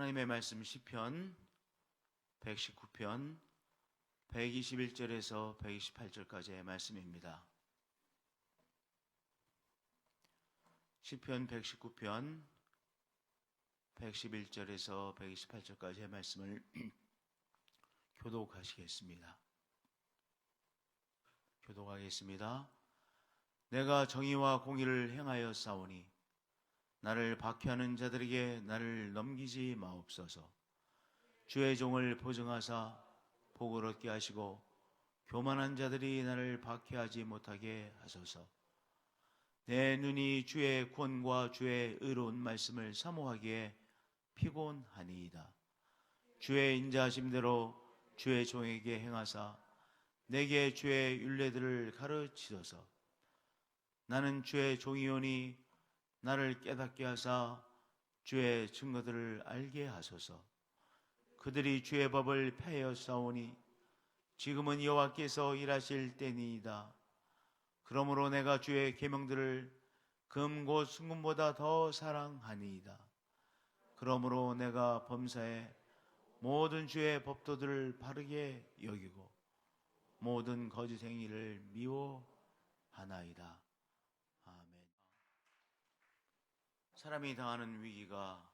하나님의 말씀 시편 119편 121절에서 128절까지의 말씀입니다. 시편 119편 111절에서 128절까지의 말씀을 교독하시겠습니다. 교독하겠습니다. 내가 정의와 공의를 행하여 싸우니 나를 박해하는 자들에게 나를 넘기지 마옵소서. 주의 종을 보증하사 복을 얻게 하시고 교만한 자들이 나를 박해하지 못하게 하소서. 내 눈이 주의 구원과 주의 의로운 말씀을 사모하기에 피곤하니이다. 주의 인자하심대로 주의 종에게 행하사 내게 주의 율례들을 가르치소서. 나는 주의 종이오니 나를 깨닫게 하사 주의 증거들을 알게 하소서. 그들이 주의 법을 폐하여 싸우니 지금은 여호와께서 일하실 때니이다. 그러므로 내가 주의 계명들을 금 곧 순금보다 더 사랑하니이다. 그러므로 내가 범사에 모든 주의 법도들을 바르게 여기고 모든 거짓 행위를 미워하나이다. 사람이 당하는 위기가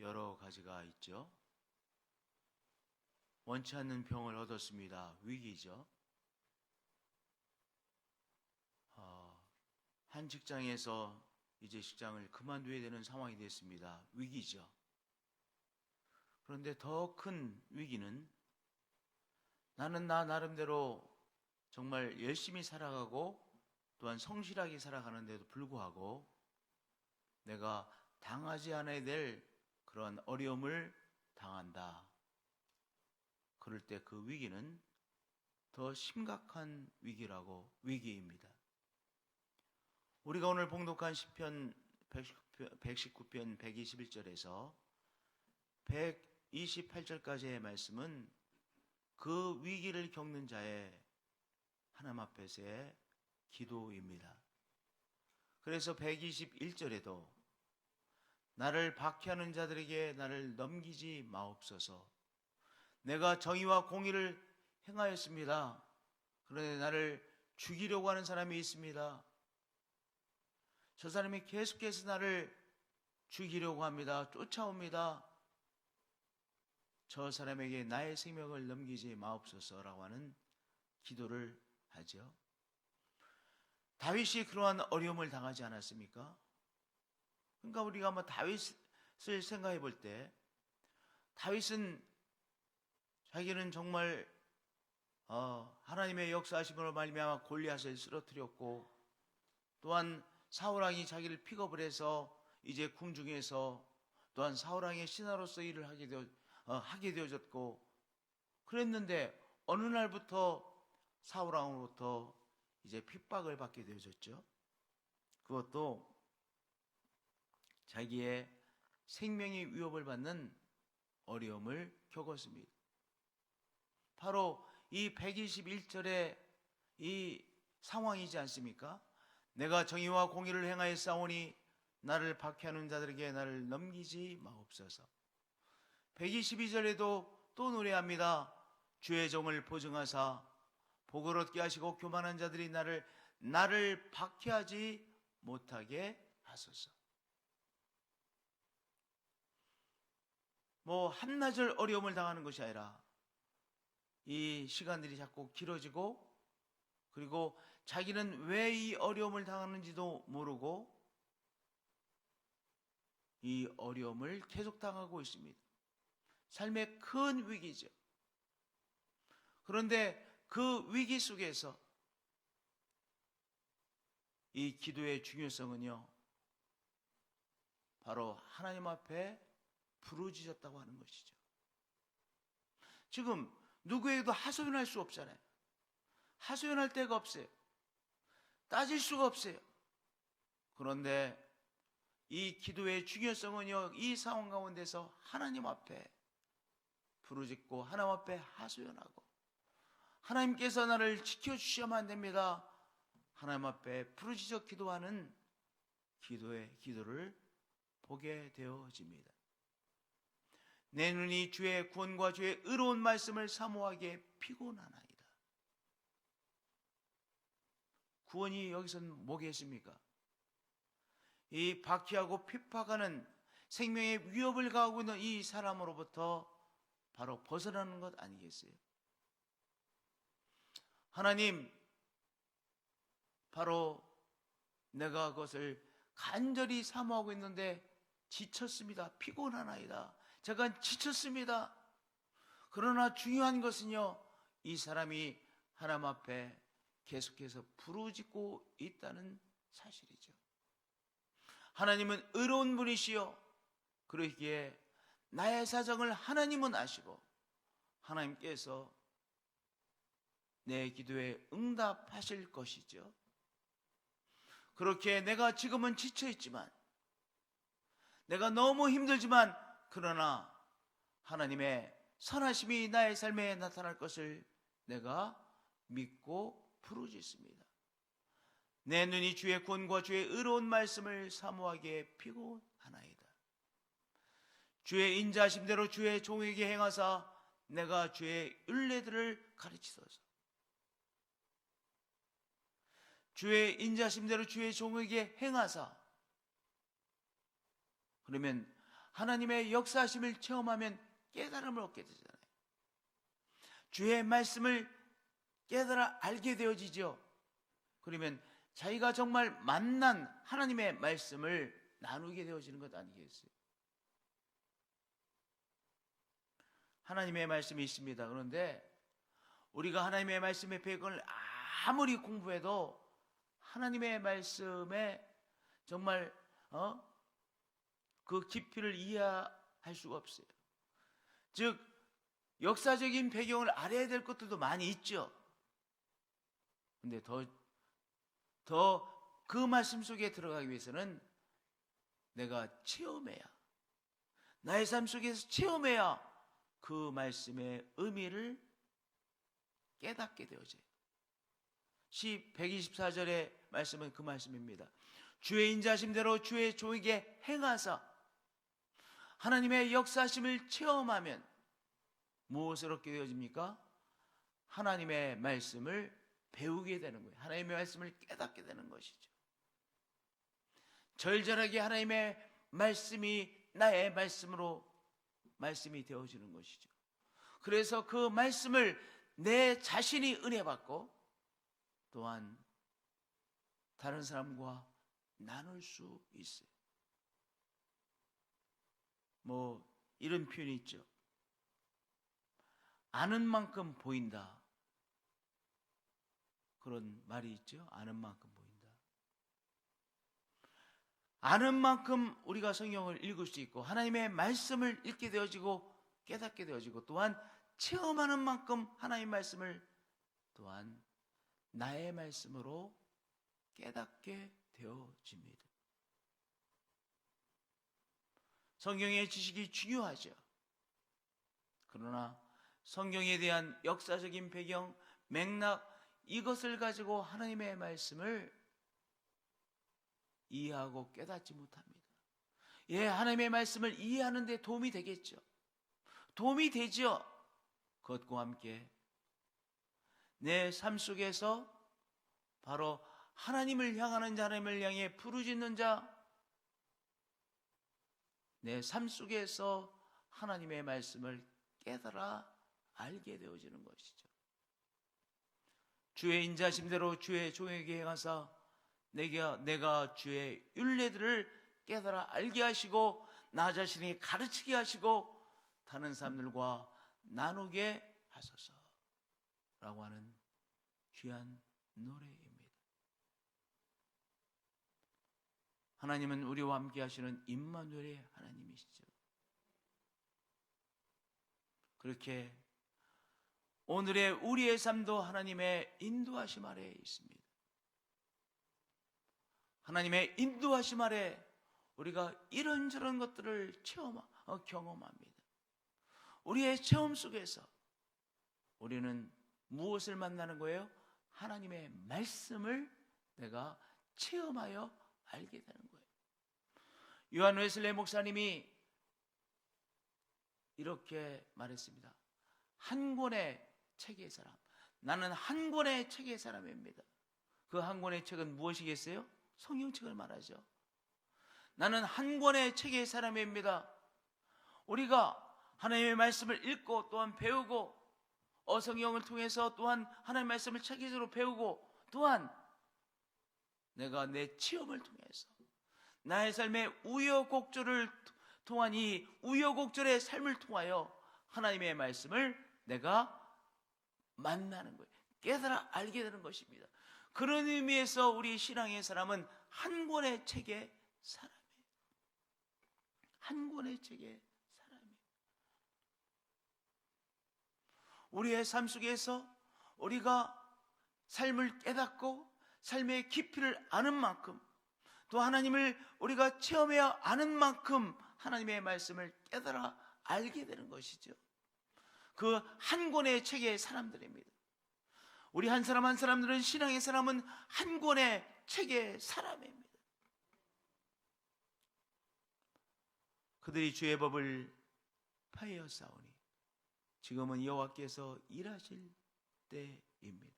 여러 가지가 있죠. 원치 않는 병을 얻었습니다. 위기죠. 한 직장에서 이제 직장을 그만둬야 되는 상황이 됐습니다. 위기죠. 그런데 더 큰 위기는 나는 나 나름대로 정말 열심히 살아가고 또한 성실하게 살아가는데도 불구하고 내가 당하지 않아야 될 그런 어려움을 당한다. 그럴 때 그 위기는 더 심각한 위기입니다. 우리가 오늘 봉독한 시편 119편 121절에서 128절까지의 말씀은 그 위기를 겪는 자의 하나님 앞에서의 기도입니다. 그래서 121절에도 나를 박해하는 자들에게 나를 넘기지 마옵소서. 내가 정의와 공의를 행하였습니다. 그런데 나를 죽이려고 하는 사람이 있습니다. 저 사람이 계속해서 나를 죽이려고 합니다. 쫓아옵니다. 저 사람에게 나의 생명을 넘기지 마옵소서라고 하는 기도를 하죠. 다윗이 그러한 어려움을 당하지 않았습니까? 그러니까 우리가 다윗을 생각해 볼 때 다윗은 자기는 정말 하나님의 역사하심으로 말미암아 골리앗을 쓰러뜨렸고 또한 사울왕이 자기를 픽업을 해서 이제 궁중에서 또한 사울왕의 신하로서 일을 하게 되어졌고 그랬는데 어느 날부터 사울왕으로부터 이제 핍박을 받게 되어졌죠. 그것도 자기의 생명이 위협을 받는 어려움을 겪었습니다. 바로 이 121절의 이 상황이지 않습니까? 내가 정의와 공의를 행하여 싸우니 나를 박해하는 자들에게 나를 넘기지 마옵소서. 122절에도 또 노래합니다. 주의 종을 보증하사 복을 얻게 하시고 교만한 자들이 나를 박해하지 못하게 하소서. 한나절 어려움을 당하는 것이 아니라 이 시간들이 자꾸 길어지고 그리고 자기는 왜 이 어려움을 당하는지도 모르고 이 어려움을 계속 당하고 있습니다. 삶의 큰 위기죠. 그런데 그 위기 속에서 이 기도의 중요성은요, 바로 하나님 앞에 부르짖었다고 하는 것이죠. 지금 누구에게도 하소연할 수 없잖아요. 하소연할 데가 없어요. 따질 수가 없어요. 그런데 이 기도의 중요성은요, 이 상황 가운데서 하나님 앞에 부르짖고 하나님 앞에 하소연하고 하나님께서 나를 지켜주셔야만 됩니다. 하나님 앞에 부르짖어 기도하는 기도를 보게 되어집니다. 내 눈이 주의 구원과 주의 의로운 말씀을 사모하기에 피곤하나이다. 구원이 여기서는 뭐겠습니까? 이 박해하고 핍박하는 생명의 위협을 가하고 있는 이 사람으로부터 바로 벗어나는 것 아니겠어요? 하나님, 바로 내가 그것을 간절히 사모하고 있는데 지쳤습니다. 피곤하나이다. 제가 지쳤습니다. 그러나 중요한 것은요, 이 사람이 하나님 앞에 계속해서 부르짖고 있다는 사실이죠. 하나님은 의로운 분이시요, 그러기에 나의 사정을 하나님은 아시고 하나님께서 내 기도에 응답하실 것이죠. 그렇게 내가 지금은 지쳐있지만, 내가 너무 힘들지만, 그러나 하나님의 선하심이 나의 삶에 나타날 것을 내가 믿고 부르짖습니다. 내 눈이 주의 구원과 주의 의로운 말씀을 사모하기에 피곤하나이다. 주의 인자하심대로 주의 종에게 행하사 내가 주의 율례들을 가르치소서. 주의 인자하심대로 주의 종에게 행하사, 그러면 하나님의 역사하심을 체험하면 깨달음을 얻게 되잖아요. 주의 말씀을 깨달아 알게 되어지죠. 그러면 자기가 정말 만난 하나님의 말씀을 나누게 되어지는 것 아니겠어요? 하나님의 말씀이 있습니다. 그런데 우리가 하나님의 말씀의 배경을 아무리 공부해도 하나님의 말씀에 정말 그 깊이를 이해할 수가 없어요. 즉 역사적인 배경을 알아야 될 것들도 많이 있죠. 근데 더 그 말씀 속에 들어가기 위해서는 내가 체험해야, 나의 삶 속에서 체험해야 그 말씀의 의미를 깨닫게 되어져요. 시 124절의 말씀은 그 말씀입니다. 주의 인자하심대로 주의 종에게 행하사, 하나님의 역사하심을 체험하면 무엇을 얻게 되어집니까? 하나님의 말씀을 배우게 되는 거예요. 하나님의 말씀을 깨닫게 되는 것이죠. 절절하게 하나님의 말씀이 나의 말씀이 되어지는 것이죠. 그래서 그 말씀을 내 자신이 은혜 받고 또한 다른 사람과 나눌 수 있어요. 이런 표현이 있죠. 아는 만큼 보인다. 그런 말이 있죠. 아는 만큼 보인다. 아는 만큼 우리가 성경을 읽을 수 있고 하나님의 말씀을 읽게 되어지고 깨닫게 되어지고, 또한 체험하는 만큼 하나님의 말씀을 또한 나의 말씀으로 깨닫게 되어집니다. 성경의 지식이 중요하죠. 그러나 성경에 대한 역사적인 배경, 맥락, 이것을 가지고 하나님의 말씀을 이해하고 깨닫지 못합니다. 하나님의 말씀을 이해하는 데 도움이 되겠죠. 도움이 되죠. 그것과 함께 내 삶 속에서 바로 하나님을 향하는 자, 하나님을 향해 부르짖는 자, 내 삶 속에서 하나님의 말씀을 깨달아 알게 되어지는 것이죠. 주의 인자하심대로 주의 종에게 행하사 내가 주의 율례들을 깨달아 알게 하시고 나 자신이 가르치게 하시고 다른 사람들과 나누게 하소서라고 하는 귀한 노래입니다. 하나님은 우리와 함께 하시는 임마누엘의 하나님이시죠. 그렇게 오늘의 우리의 삶도 하나님의 인도하심 아래에 있습니다. 하나님의 인도하심 아래 우리가 이런저런 것들을 경험합니다. 우리의 체험 속에서 우리는 무엇을 만나는 거예요? 하나님의 말씀을 내가 체험하여 알게 되는 거예요. 요한 웨슬레이 목사님이 이렇게 말했습니다. 한 권의 책의 사람. 나는 한 권의 책의 사람입니다. 그 한 권의 책은 무엇이겠어요? 성경책을 말하죠. 나는 한 권의 책의 사람입니다. 우리가 하나님의 말씀을 읽고 또한 배우고 어성경을 통해서 또한 하나님의 말씀을 체계적으로 배우고 또한 내가 내 체험을 통해서 나의 삶의 우여곡절을 통한 이 우여곡절의 삶을 통하여 하나님의 말씀을 내가 만나는 거예요. 깨달아 알게 되는 것입니다. 그런 의미에서 우리 신앙의 사람은 한 권의 책의 사람이에요. 한 권의 책의 사람이에요. 우리의 삶 속에서 우리가 삶을 깨닫고 삶의 깊이를 아는 만큼 또 하나님을 우리가 체험해야 아는 만큼 하나님의 말씀을 깨달아 알게 되는 것이죠. 그 한 권의 책의 사람들입니다. 우리 한 사람 한 사람들은 신앙의 사람은 한 권의 책의 사람입니다. 그들이 주의 법을 파하여 싸우니 지금은 여호와께서 일하실 때입니다.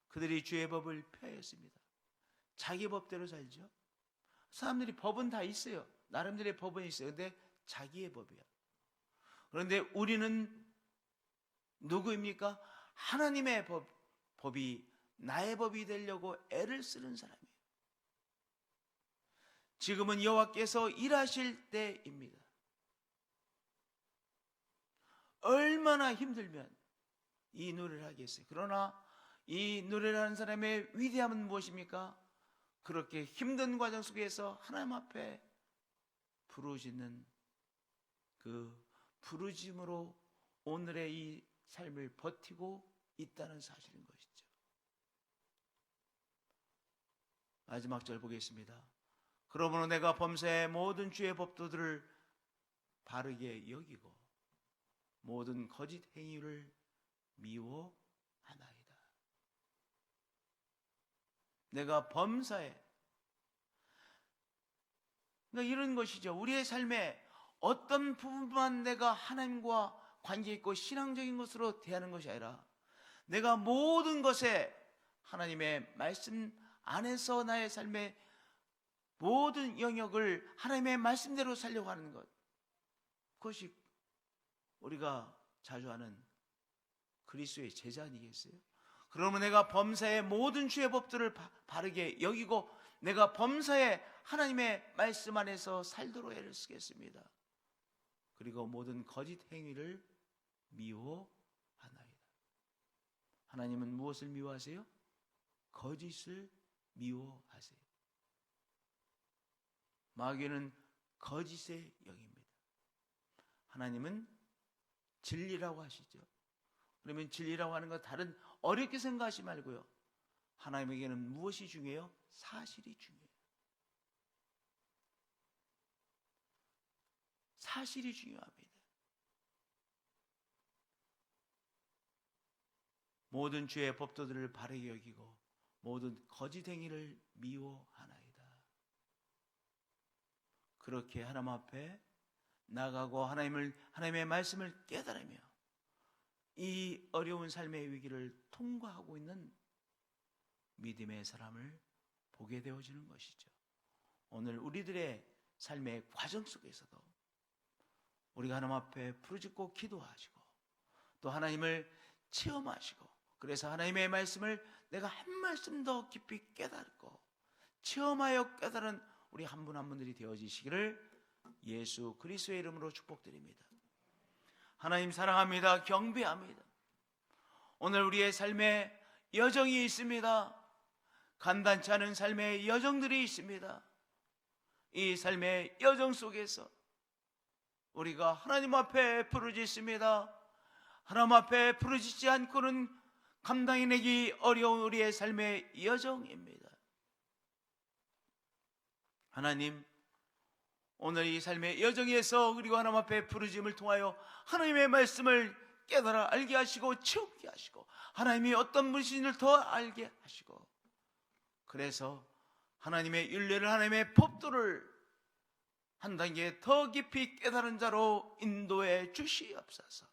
그들이 주의 법을 폐하였습니다. 자기 법대로 살죠. 사람들이 법은 다 있어요. 나름대로의 법은 있어요. 근데 자기의 법이야. 그런데 우리는 누구입니까? 하나님의 법이 나의 법이 되려고 애를 쓰는 사람이에요. 지금은 여호와께서 일하실 때입니다. 얼마나 힘들면 이 노래를 하겠어요. 그러나 이 노래를 하는 사람의 위대함은 무엇입니까? 그렇게 힘든 과정 속에서 하나님 앞에 부르짖는 그 부르짖음으로 오늘의 이 삶을 버티고 있다는 사실인 것이죠. 마지막 절 보겠습니다. 그러므로 내가 범사의 모든 주의 법도들을 바르게 여기고 모든 거짓 행위를 미워하나이다. 내가 범사에, 그러니까 이런 것이죠. 우리의 삶에 어떤 부분만 내가 하나님과 관계 있고 신앙적인 것으로 대하는 것이 아니라 내가 모든 것에 하나님의 말씀 안에서 나의 삶의 모든 영역을 하나님의 말씀대로 살려고 하는 것, 그것이 우리가 자주 하는 그리스도의 제자 아니겠어요? 그러면 내가 범사의 모든 주의 법들을 바르게 여기고 내가 범사에 하나님의 말씀 안에서 살도록 애를 쓰겠습니다. 그리고 모든 거짓 행위를 미워하나이다. 하나님은 무엇을 미워하세요? 거짓을 미워하세요. 마귀는 거짓의 영입니다. 하나님은 진리라고 하시죠. 그러면 진리라고 하는 건 다른 어렵게 생각하지 말고요. 하나님에게는 무엇이 중요해요? 사실이 중요해요. 사실이 중요합니다. 모든 주의 법도들을 바르게 여기고 모든 거짓 행위를 미워하나이다. 그렇게 하나님 앞에 나가고 하나님의 말씀을 깨달으며 이 어려운 삶의 위기를 통과하고 있는 믿음의 사람을 보게 되어지는 것이죠. 오늘 우리들의 삶의 과정 속에서도 우리가 하나님 앞에 부르짖고 기도하시고 또 하나님을 체험하시고 그래서 하나님의 말씀을 내가 한 말씀 더 깊이 깨닫고 체험하여 깨달은 우리 한 분 한 분들이 되어지시기를 예수 그리스도의 이름으로 축복드립니다. 하나님 사랑합니다. 경배합니다. 오늘 우리의 삶에 여정이 있습니다. 간단치 않은 삶의 여정들이 있습니다. 이 삶의 여정 속에서 우리가 하나님 앞에 부르짖습니다. 하나님 앞에 부르짖지 않고는 감당해내기 어려운 우리의 삶의 여정입니다. 하나님, 오늘 이 삶의 여정에서 그리고 하나님 앞에 부르짖음을 통하여 하나님의 말씀을 깨달아 알게 하시고 체험케 하시고 하나님이 어떤 분이신지를 더 알게 하시고 그래서 하나님의 율례를, 하나님의 법도를 한 단계 더 깊이 깨달은 자로 인도해 주시옵소서.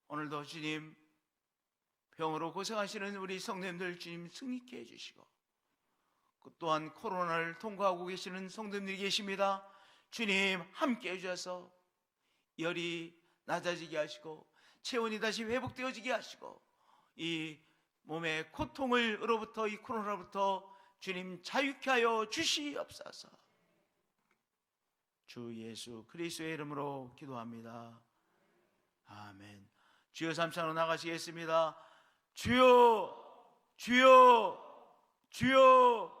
오늘도 주님, 병으로 고생하시는 우리 성도님들 주님 승리케 해주시고, 또한 코로나를 통과하고 계시는 성도님들이 계십니다. 주님 함께 해주셔서 열이 낮아지게 하시고 체온이 다시 회복되어지게 하시고 이 몸의 고통으로부터, 이 코로나로부터 주님 자유케 하여 주시옵소서. 주 예수 그리스도의 이름으로 기도합니다. 아멘. 주여 삼창으로 나가시겠습니다. 주여, 주여, 주여.